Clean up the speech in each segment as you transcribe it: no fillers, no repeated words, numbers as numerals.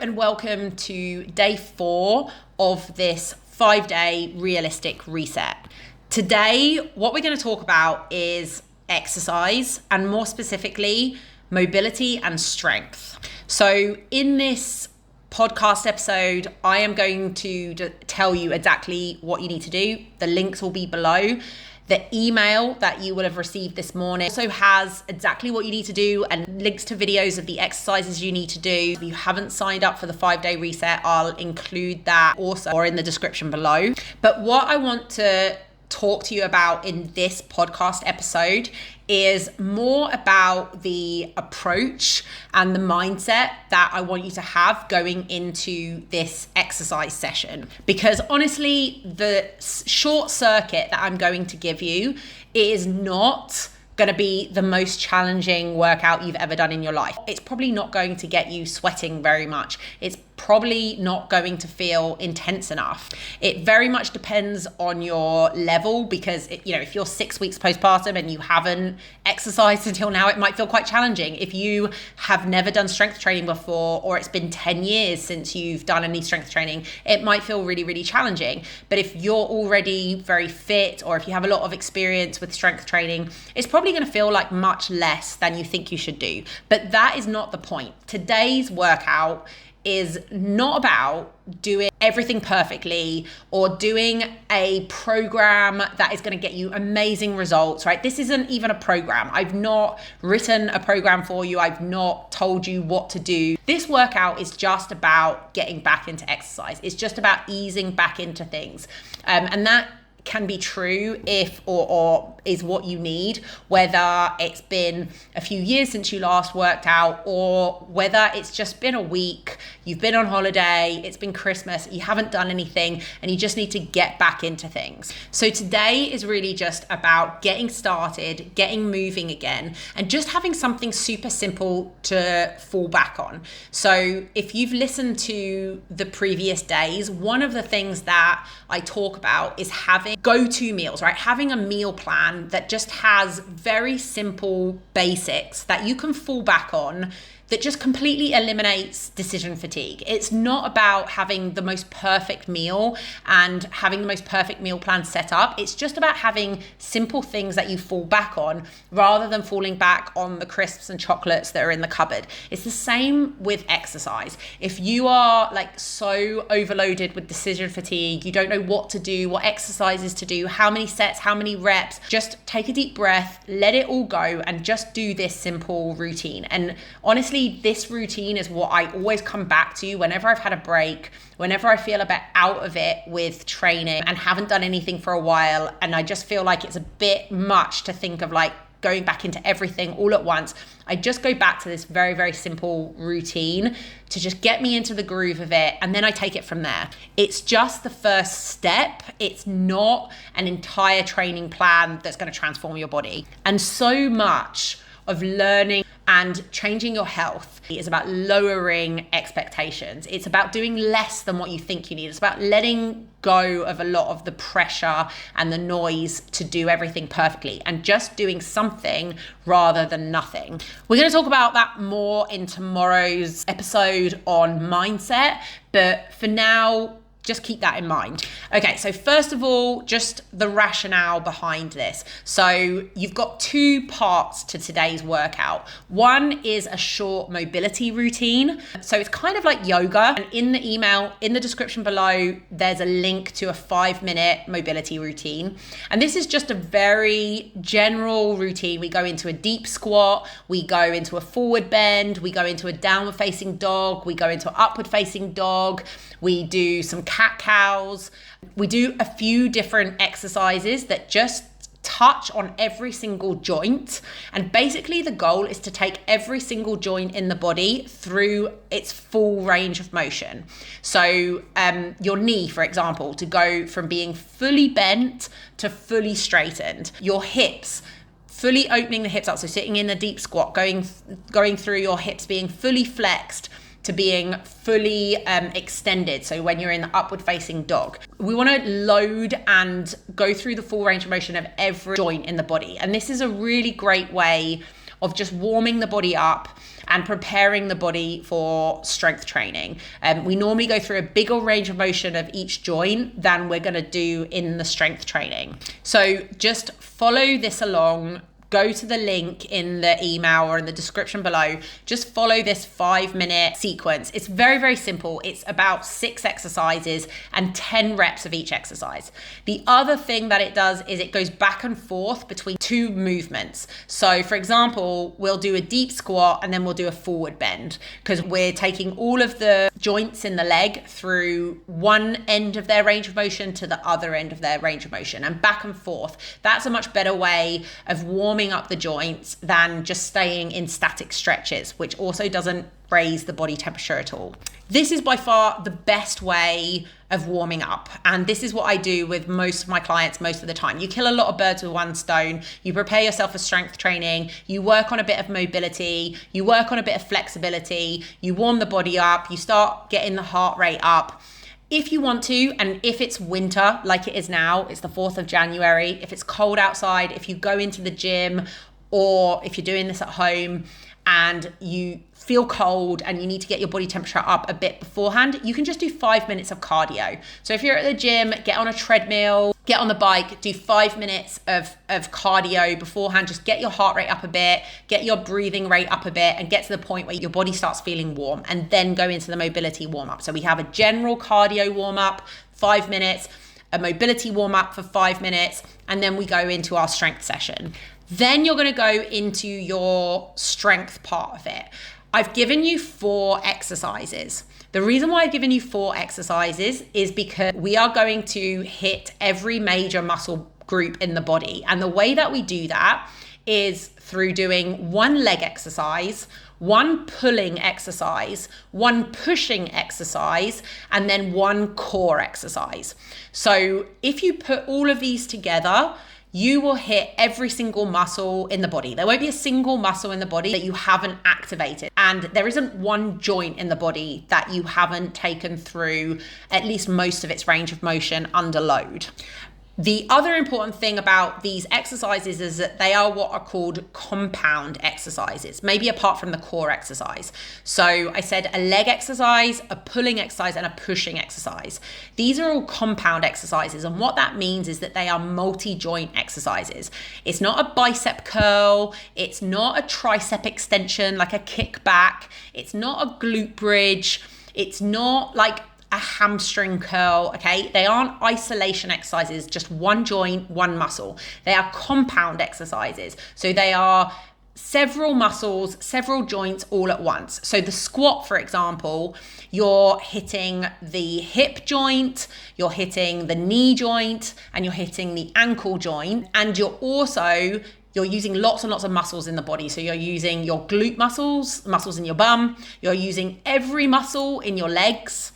and welcome to day 4 of this 5-day realistic reset. Today, what we're going to talk about is exercise, and more specifically, mobility and strength. So in this podcast episode, I am going to tell you exactly what you need to do. The links will be below. The email that you will have received this morning also has exactly what you need to do and links to videos of the exercises you need to do. If you haven't signed up for the 5-day reset, I'll include that also or in the description below. But what I want to talk to you about in this podcast episode is more about the approach and the mindset that I want you to have going into this exercise session. Because honestly, the short circuit that I'm going to give you is not going to be the most challenging workout you've ever done in your life. It's probably not going to get you sweating very much. It's probably not going to feel intense enough. It very much depends on your level, because if you're 6 weeks postpartum and you haven't exercised until now, it might feel quite challenging. If you have never done strength training before, or it's been 10 years since you've done any strength training, it might feel really, really challenging. But if you're already very fit, or if you have a lot of experience with strength training, it's probably going to feel like much less than you think you should do. But that is not the point. Today's workout is not about doing everything perfectly or doing a program that is going to get you amazing results, right? This isn't even a program. I've not written a program for you. I've not told you what to do. This workout is just about getting back into exercise. It's just about easing back into things. And that can be true if or is what you need, whether it's been a few years since you last worked out, or whether it's just been a week, you've been on holiday, it's been Christmas, you haven't done anything, and you just need to get back into things. So today is really just about getting started, getting moving again, and just having something super simple to fall back on. So if you've listened to the previous days, one of the things that I talk about is having go-to meals, right? Having a meal plan that just has very simple basics that you can fall back on, that just completely eliminates decision fatigue. It's not about having the most perfect meal and having the most perfect meal plan set up. It's just about having simple things that you fall back on rather than falling back on the crisps and chocolates that are in the cupboard. It's the same with exercise. If you are so overloaded with decision fatigue, you don't know what to do, what exercises to do, how many sets, how many reps, just take a deep breath, let it all go, and just do this simple routine. And honestly, this routine is what I always come back to whenever I've had a break, whenever I feel a bit out of it with training and haven't done anything for a while, and I just feel like it's a bit much to think of going back into everything all at once. I just go back to this very, very simple routine to just get me into the groove of it, and then I take it from there. It's just the first step. It's not an entire training plan that's going to transform your body. And so much of learning and changing your health is about lowering expectations. It's about doing less than what you think you need. It's about letting go of a lot of the pressure and the noise to do everything perfectly and just doing something rather than nothing. We're going to talk about that more in tomorrow's episode on mindset, but for now, just keep that in mind. Okay, so first of all, just the rationale behind this. So you've got 2 parts to today's workout. One is a short mobility routine. So it's kind of like yoga. And in the email, in the description below, there's a link to a 5-minute mobility routine. And this is just a very general routine. We go into a deep squat, we go into a forward bend, we go into a downward facing dog, we go into an upward facing dog, we do some cat-cows. We do a few different exercises that just touch on every single joint. And basically the goal is to take every single joint in the body through its full range of motion. So your knee, for example, to go from being fully bent to fully straightened. Your hips, fully opening the hips up. So sitting in a deep squat, going through your hips being fully flexed to being fully extended. So when you're in the upward facing dog, we want to load and go through the full range of motion of every joint in the body. And this is a really great way of just warming the body up and preparing the body for strength training. We normally go through a bigger range of motion of each joint than we're going to do in the strength training. So just follow this along. Go to the link in the email or in the description below. Just follow this 5-minute sequence. It's very, very simple. It's about 6 exercises and 10 reps of each exercise. The other thing that it does is it goes back and forth between 2 movements. So for example, we'll do a deep squat and then we'll do a forward bend, because we're taking all of the joints in the leg through one end of their range of motion to the other end of their range of motion, and back and forth. That's a much better way of warming up the joints than just staying in static stretches, which also doesn't raise the body temperature at all. This is by far the best way of warming up, and this is what I do with most of my clients most of the time. You kill a lot of birds with one stone. You prepare yourself for strength training, you work on a bit of mobility, you work on a bit of flexibility, you warm the body up, you start getting the heart rate up. If you want to, and if it's winter like it is now, it's the 4th of January, if it's cold outside, if you go into the gym, or if you're doing this at home and you feel cold and you need to get your body temperature up a bit beforehand, you can just do 5 minutes of cardio. So if you're at the gym, get on a treadmill, get on the bike, do 5 minutes of cardio beforehand. Just get your heart rate up a bit, get your breathing rate up a bit, and get to the point where your body starts feeling warm, and then go into the mobility warm up. So we have a general cardio warm up, 5 minutes, a mobility warm up for 5 minutes, and then we go into our strength session. Then you're going to go into your strength part of it. I've given you 4 exercises. The reason why I've given you 4 exercises is because we are going to hit every major muscle group in the body. And the way that we do that is through doing 1 leg exercise, 1 pulling exercise, 1 pushing exercise, and then 1 core exercise. So if you put all of these together, you will hit every single muscle in the body. There won't be a single muscle in the body that you haven't activated. And there isn't one joint in the body that you haven't taken through at least most of its range of motion under load. The other important thing about these exercises is that they are what are called compound exercises, maybe apart from the core exercise. So I said a leg exercise, a pulling exercise, and a pushing exercise. These are all compound exercises, and what that means is that they are multi-joint exercises. It's not a bicep curl, it's not a tricep extension like a kickback, it's not a glute bridge, it's not like a hamstring curl, okay? They aren't isolation exercises, just one joint, one muscle. They are compound exercises. So they are several muscles, several joints all at once. So the squat, for example, you're hitting the hip joint, you're hitting the knee joint, and you're hitting the ankle joint. And you're using lots and lots of muscles in the body. So you're using your glute muscles in your bum, you're using every muscle in your legs,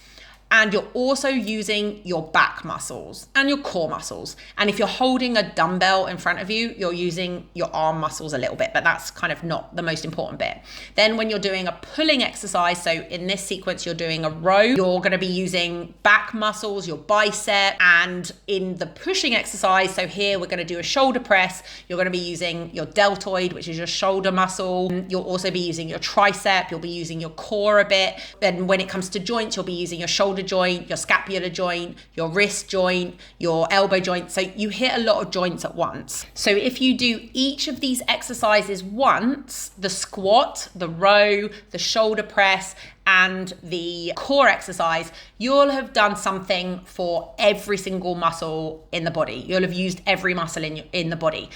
and you're also using your back muscles and your core muscles. And if you're holding a dumbbell in front of you, you're using your arm muscles a little bit, but that's kind of not the most important bit. Then when you're doing a pulling exercise, so in this sequence, you're doing a row, you're gonna be using back muscles, your bicep, and in the pushing exercise, so here we're gonna do a shoulder press, you're gonna be using your deltoid, which is your shoulder muscle. You'll also be using your tricep, you'll be using your core a bit. And when it comes to joints, you'll be using your shoulder joint, your scapular joint, your wrist joint, your elbow joint. So you hit a lot of joints at once. So if you do each of these exercises once, the squat, the row, the shoulder press, and the core exercise, you'll have done something for every single muscle in the body. You'll have used every muscle in the body.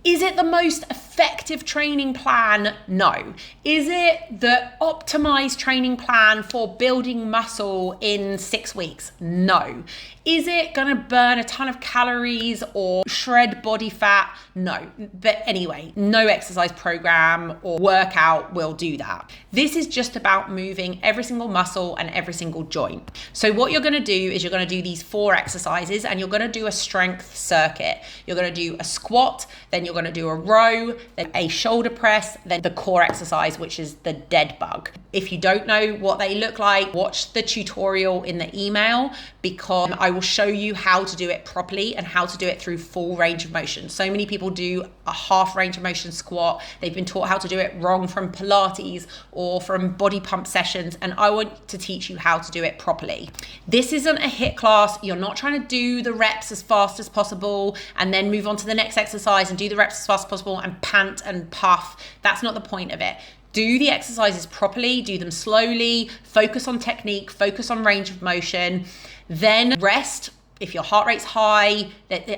Is it the most effective training plan? No. Is it the optimized training plan for building muscle in 6 weeks? No. Is it going to burn a ton of calories or shred body fat? No. But anyway, no exercise program or workout will do that. This is just about moving every single muscle and every single joint. So what you're going to do is you're going to do these 4 exercises, and you're going to do a strength circuit. You're going to do a squat, then you're going to do a row, then a shoulder press, then the core exercise, which is the dead bug. If you don't know what they look like, watch the tutorial in the email, because I will show you how to do it properly and how to do it through full range of motion. So many people do a half range of motion squat. They've been taught how to do it wrong from Pilates or before from body pump sessions, and I want to teach you how to do it properly. This isn't a HIIT class. You're not trying to do the reps as fast as possible and then move on to the next exercise and do the reps as fast as possible and pant and puff. That's not the point of it. Do the exercises properly, do them slowly, focus on technique, focus on range of motion, then rest. If your heart rate's high,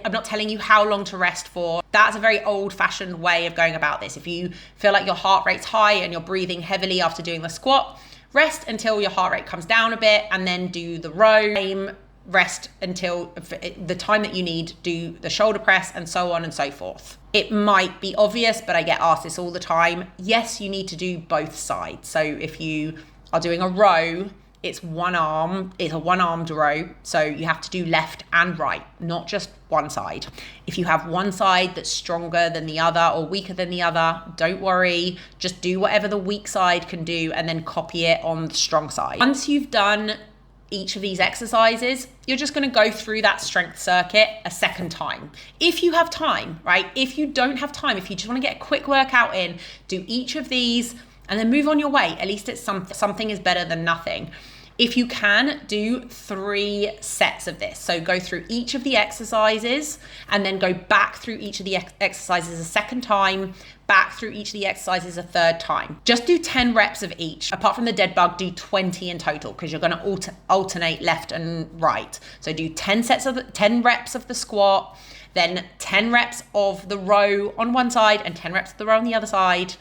I'm not telling you how long to rest for. That's a very old-fashioned way of going about this. If you feel like your heart rate's high and you're breathing heavily after doing the squat, rest until your heart rate comes down a bit and then do the row. Rest until the time that you need, do the shoulder press, and so on and so forth. It might be obvious, but I get asked this all the time. Yes, you need to do both sides. So if you are doing a row, it's a one-armed row. So you have to do left and right, not just one side. If you have one side that's stronger than the other or weaker than the other, don't worry. Just do whatever the weak side can do and then copy it on the strong side. Once you've done each of these exercises, you're just going to go through that strength circuit a second time. If you have time, right? If you don't have time, if you just want to get a quick workout in, do each of these and then move on your way. At least it's something is better than nothing. If you can, do 3 sets of this. So go through each of the exercises and then go back through each of the exercises a second time, back through each of the exercises a third time. Just do 10 reps of each. Apart from the dead bug, do 20 in total because you're going to alternate left and right. So do 10 reps of the squat, then 10 reps of the row on one side and 10 reps of the row on the other side,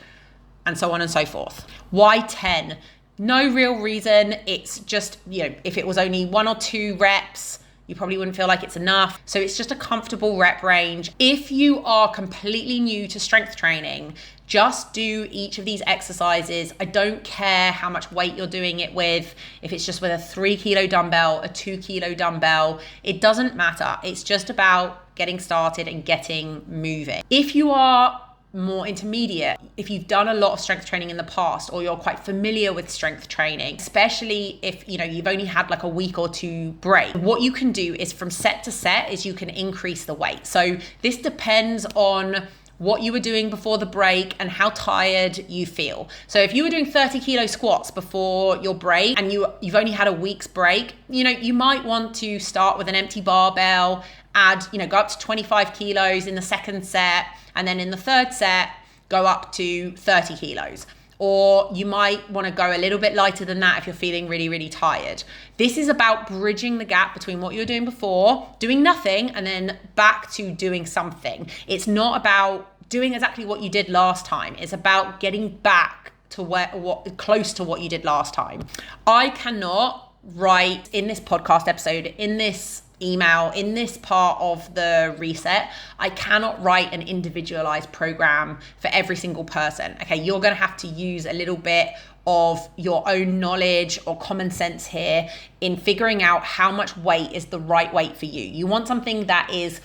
and so on and so forth. Why 10? No real reason. It's just, if it was only 1 or 2 reps, you probably wouldn't feel like it's enough. So it's just a comfortable rep range. If you are completely new to strength training, just do each of these exercises. I don't care how much weight you're doing it with. If it's just with a 3 kilo dumbbell, a 2 kilo dumbbell, it doesn't matter. It's just about getting started and getting moving. If you are more intermediate, if you've done a lot of strength training in the past or you're quite familiar with strength training, especially if you've only had like a week or 2 break, what you can do is from set to set is you can increase the weight. So this depends on what you were doing before the break and how tired you feel. So if you were doing 30 kilo squats before your break and you've only had a week's break, you might want to start with an empty barbell, add, go up to 25 kilos in the second set, and then in the third set, go up to 30 kilos. Or you might want to go a little bit lighter than that if you're feeling really, really tired. This is about bridging the gap between what you were doing before, doing nothing, and then back to doing something. It's not about doing exactly what you did last time. It's about getting back to close to what you did last time. I cannot write in this podcast episode, in this email, in this part of the reset, I cannot write an individualized program for every single person. Okay, you're going to have to use a little bit of your own knowledge or common sense here in figuring out how much weight is the right weight for you. You want something that is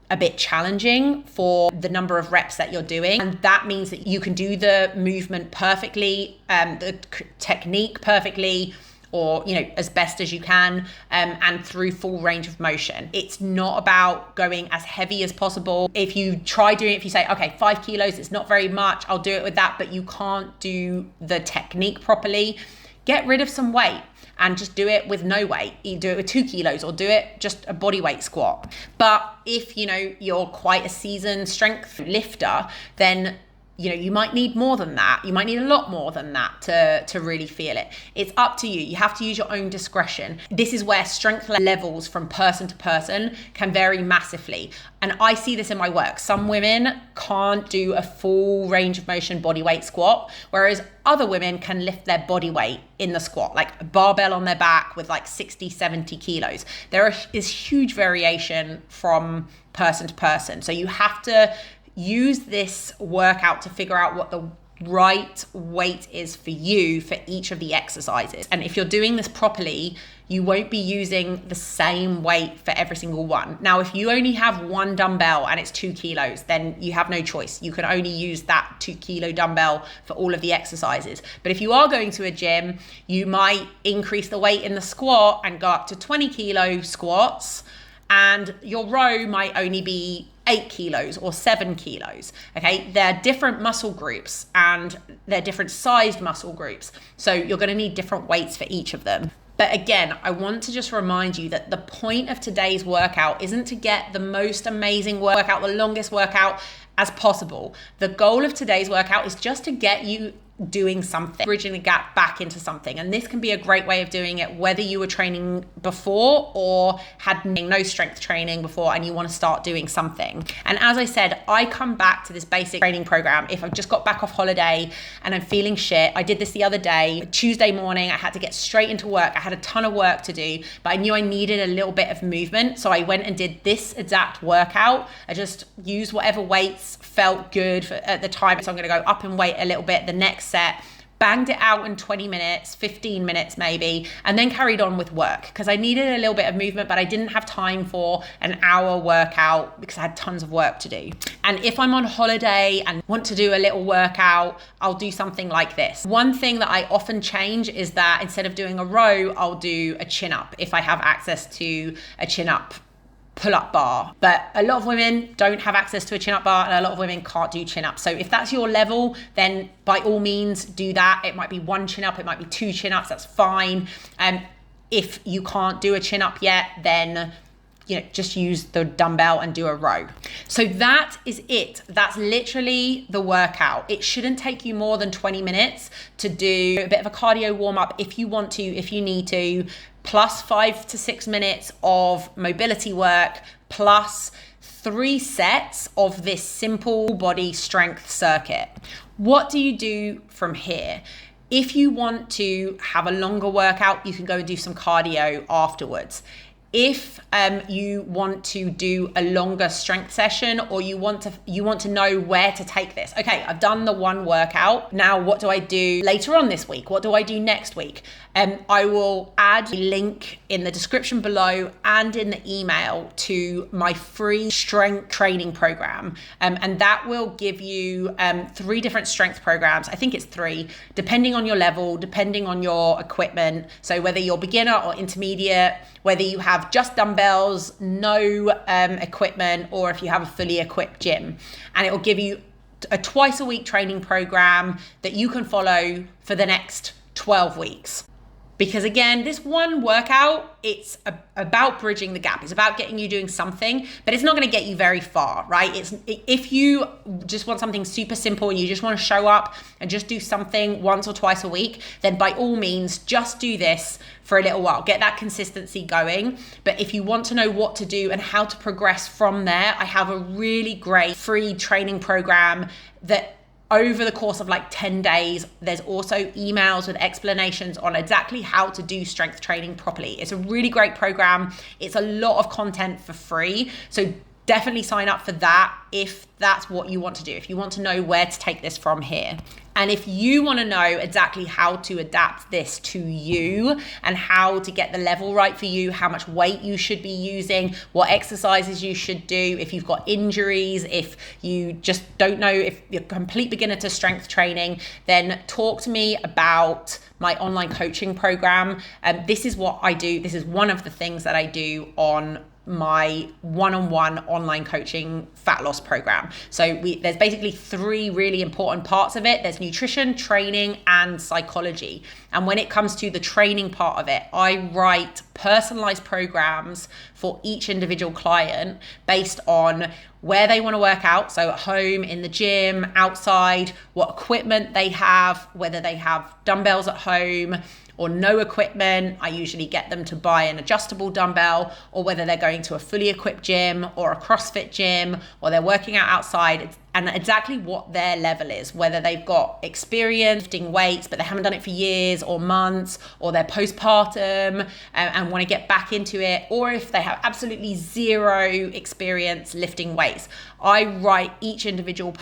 a bit challenging for the number of reps that you're doing. And that means that you can do the movement perfectly, the technique perfectly, or as best as you can, and through full range of motion. It's not about going as heavy as possible. If you try doing it, if you say, okay, 5 kilos, it's not very much, I'll do it with that, but you can't do the technique properly, get rid of some weight and just do it with no weight. You do it with 2 kilos or do it just a body weight squat. But if you're quite a seasoned strength lifter, then you might need more than that. You might need a lot more than that to really feel it. It's up to you. You have to use your own discretion. This is where strength levels from person to person can vary massively. And I see this in my work. Some women can't do a full range of motion body weight squat, whereas other women can lift their body weight in the squat, like a barbell on their back with like 60, 70 kilos. There is huge variation from person to person. So you have to use this workout to figure out what the right weight is for you for each of the exercises. And if you're doing this properly, you won't be using the same weight for every single one. Now, if you only have 1 dumbbell and it's 2 kilos, then you have no choice. You can only use that 2 kilo dumbbell for all of the exercises. But if you are going to a gym, you might increase the weight in the squat and go up to 20 kilo squats, and your row might only be 8 kilos or 7 kilos. Okay, they're different muscle groups and they're different sized muscle groups. So you're going to need different weights for each of them. But again, I want to just remind you that the point of today's workout isn't to get the most amazing workout, the longest workout as possible. The goal of today's workout is just to get you doing something, bridging the gap back into something. And this can be a great way of doing it, whether you were training before or had no strength training before and you want to start doing something. And as I said, I come back to this basic training program if I've just got back off holiday and I'm feeling shit. I did this the other day, Tuesday morning. I had to get straight into work. I had a ton of work to do, but I knew I needed a little bit of movement. So I went and did this exact workout. I just used whatever weights felt good at the time. So I'm going to go up in weight a little bit the next set, banged it out in 20 minutes, 15 minutes maybe, and then carried on with work because I needed a little bit of movement, but I didn't have time for an hour workout because I had tons of work to do. And if I'm on holiday and want to do a little workout, I'll do something like this. One thing that I often change is that instead of doing a row, I'll do a chin up if I have access to a chin up pull-up bar. But a lot of women don't have access to a chin-up bar and a lot of women can't do chin-ups. So if that's your level, then by all means do that. It might be 1 chin-up, it might be 2 chin-ups, that's fine. If you can't do a chin-up yet, then just use the dumbbell and do a row. So that is it. That's literally the workout. It shouldn't take you more than 20 minutes to do a bit of a cardio warm-up if you want to, if you need to, plus 5 to 6 minutes of mobility work, plus 3 sets of this simple body strength circuit. What do you do from here? If you want to have a longer workout, you can go and do some cardio afterwards. If you want to do a longer strength session or you want to know where to take this. Okay, I've done the one workout. Now what do I do later on this week? What do I do next week? I will add a link in the description below and in the email to my free strength training program. And that will give you 3 different strength programs. I think it's 3, depending on your level, depending on your equipment. So whether you're beginner or intermediate, whether you have just dumbbells, no equipment, or if you have a fully equipped gym. And it will give you a twice a week training program that you can follow for the next 12 weeks. Because again, this one workout, it's about bridging the gap. It's about getting you doing something, but it's not going to get you very far, right? If you just want something super simple and you just want to show up and just do something once or twice a week, then by all means, just do this for a little while. Get that consistency going. But if you want to know what to do and how to progress from there, I have a really great free training program that over the course of like 10 days, there's also emails with explanations on exactly how to do strength training properly. It's a really great program. It's a lot of content for free. So definitely sign up for that if that's what you want to do, if you want to know where to take this from here. And if you want to know exactly how to adapt this to you and how to get the level right for you, how much weight you should be using, what exercises you should do, if you've got injuries, if you just don't know, if you're a complete beginner to strength training, then talk to me about my online coaching program. This is what I do. This is one of the things that I do on my one-on-one online coaching fat loss program. So there's basically 3 really important parts of it. There's nutrition, training, and psychology. And when it comes to the training part of it, I write personalized programs for each individual client based on where they want to work out. So at home, in the gym, outside, what equipment they have, whether they have dumbbells at home or no equipment. I usually get them to buy an adjustable dumbbell, or whether they're going to a fully equipped gym or a CrossFit gym, or they're working out outside, and exactly what their level is, whether they've got experience lifting weights, but they haven't done it for years or months, or they're postpartum and want to get back into it, or if they have absolutely 0 experience lifting weights. I write each individual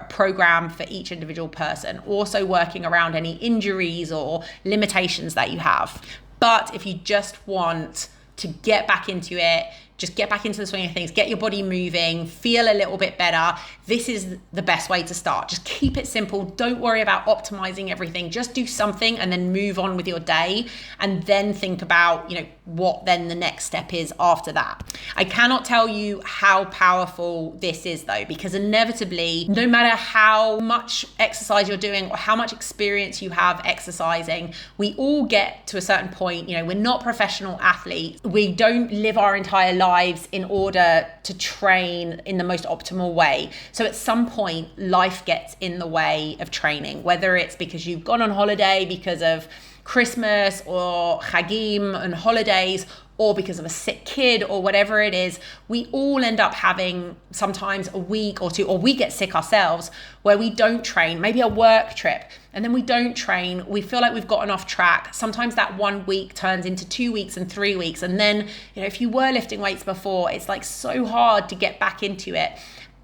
program for each individual person, also working around any injuries or limitations that you have. But if you just want to get back into it, just get back into the swing of things, get your body moving, feel a little bit better, this is the best way to start. Just keep it simple. Don't worry about optimizing everything. Just do something and then move on with your day, and then think about, what then the next step is after that. I cannot tell you how powerful this is though, because inevitably, no matter how much exercise you're doing or how much experience you have exercising, we all get to a certain point, we're not professional athletes. We don't live our entire lives in order to train in the most optimal way. So at some point, life gets in the way of training, whether it's because you've gone on holiday because of Christmas or Chagim and holidays, or because of a sick kid or whatever it is. We all end up having sometimes a week or two, or we get sick ourselves where we don't train, maybe a work trip, and then we don't train. We feel like we've gotten off track. Sometimes that 1 week turns into 2 weeks and 3 weeks. And then, if you were lifting weights before, it's like so hard to get back into it.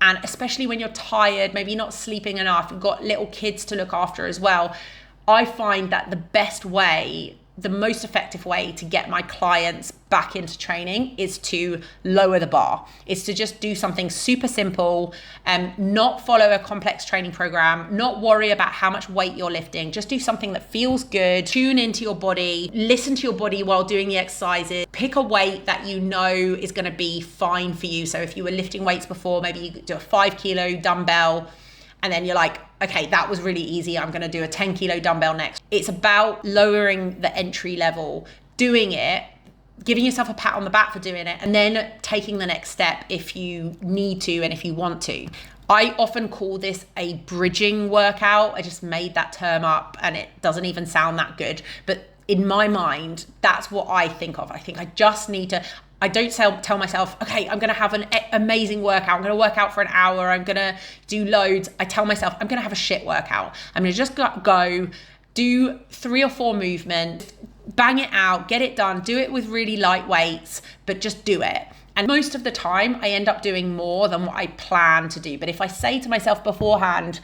And especially when you're tired, maybe not sleeping enough, you've got little kids to look after as well. I find that the most effective way to get my clients back into training is to lower the bar. It's to just do something super simple, not follow a complex training program, not worry about how much weight you're lifting. Just do something that feels good, tune into your body, listen to your body while doing the exercises, pick a weight that you know is gonna be fine for you. So if you were lifting weights before, maybe you do a 5 kilo dumbbell, and then you're like, okay, that was really easy. I'm gonna do a 10 kilo dumbbell next. It's about lowering the entry level, doing it, giving yourself a pat on the back for doing it, and then taking the next step if you need to and if you want to. I often call this a bridging workout. I just made that term up and it doesn't even sound that good. But in my mind, that's what I think of. I think I just need to, I don't tell myself, okay, I'm going to have an amazing workout. I'm going to work out for an hour. I'm going to do loads. I tell myself, I'm going to have a shit workout. I'm going to just go do 3 or 4 movements, bang it out, get it done, do it with really light weights, but just do it. And most of the time, I end up doing more than what I plan to do. But if I say to myself beforehand,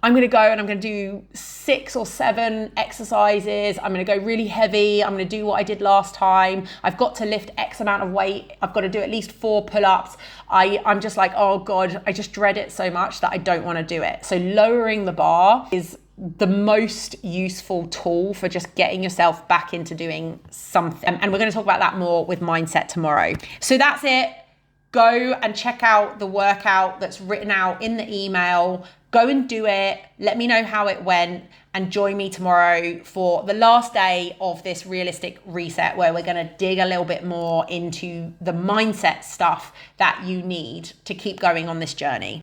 I'm going to go and I'm going to do 6 or 7 exercises. I'm going to go really heavy. I'm going to do what I did last time. I've got to lift X amount of weight. I've got to do at least 4 pull-ups. I'm just like, oh God, I just dread it so much that I don't want to do it. So lowering the bar is the most useful tool for just getting yourself back into doing something. And we're going to talk about that more with mindset tomorrow. So that's it. Go and check out the workout that's written out in the email. Go and do it. Let me know how it went, and join me tomorrow for the last day of this realistic reset, where we're going to dig a little bit more into the mindset stuff that you need to keep going on this journey.